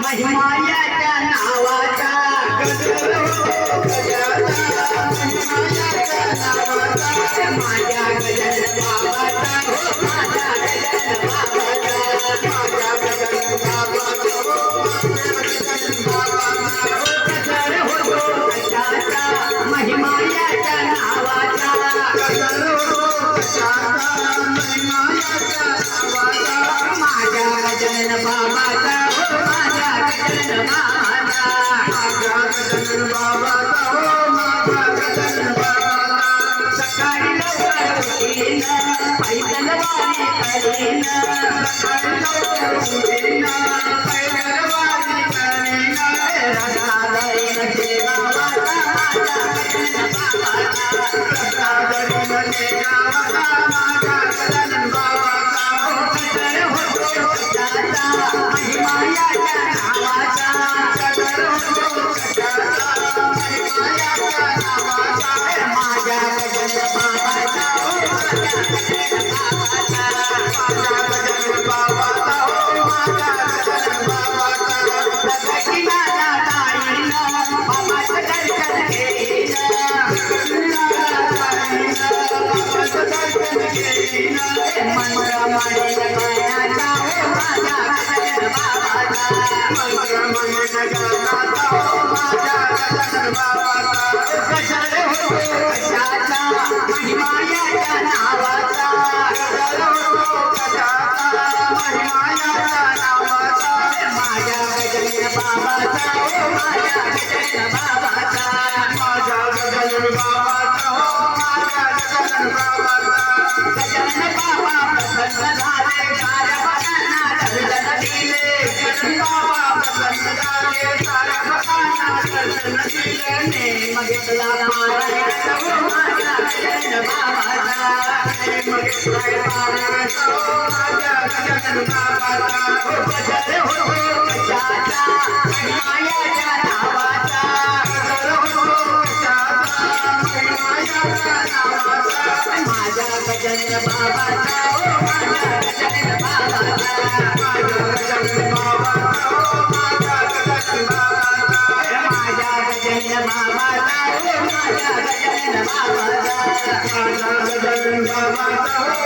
महिमायाच्या नावाचा गजर हो गजाचा महिमायाच्या नावाचा माझ्या गजानन बाबाचा हो माझ्या गजानन बाबाचा माझ्या गजानन बाबाचा हो माझ्या गजानन बाबाचा गजर हो गजाचा महिमायाच्या नावाचा गजर हो गजाचा महिमायाच्या नावाचा माझ्या गजानन बाबाचा हो माझ्या गजानन बाबाचा माझ्या गजानन बाबाचा हो माझ्या गजानन बाबाचा सकाळी लवकर उठीन पैदल वारी करीन सकाळी लवकर उठीन पैदल वारी करीन रस्ता धरीन देवाचा माझ्या गजानन बाबाचा रस्ता धरीन देवाचा माझ्या गजानन बाबाचा गजर हो गजाचा महिमायाच्या नावाचा गजर हो गजाचा महिमायाच्या नावाचा माझ्या गजानन बाबाचा हो माझ्या गजानन बाबाचा माझ्या गजानन बाबाचा हो माझ्या गजानन बाबाचा दक्षिणाला ताईन बाबाचं दर्शन घेईन दक्षिणाला ताईन बाबाचं दर्शन घेईन मंत्र म्हणीन गाण्याचा हो माझ्या गजानन बाबाचा मंत्र म्हणीन गाण्याचा हो माझ्या गजानन बाबाचा गजर हो गजाचा महिमायाच्या नावाचा गजर हो गजाचा महिमायाच्या नावाचा माझ्या गजानन बाबाचा हो माझ्या गजानन बाबाचा माझ्या गजानन बाबाचा हो माझ्या गजानन बाबाचा गजानन बाबा प्रसन्न झाले साऱ्या भक्तांना दर्शन दिले गजानन बाबा प्रसन्न झाले साऱ्या भक्तांना दर्शन दिले नेम घेतला पारायणाचा हो माझ्या गजानन बाबाचा नेम घेतलाय पारायणाचा हो माझ्या गजानन बाबाचा गजर हो गजाचा महिमायाच्या नावाचा गजर हो गजाचा महिमायाच्या नावाचा माझ्या गजानन बाबाचा हो माझ्या गजानन बाबाचा माझ्या गजानन बाबाचा हो माझ्या गजानन बाबाचा माझ्या गजानन बाबाचा हो माझ्या गजानन बाबाचा माझ्या गजानन बाबाचा हो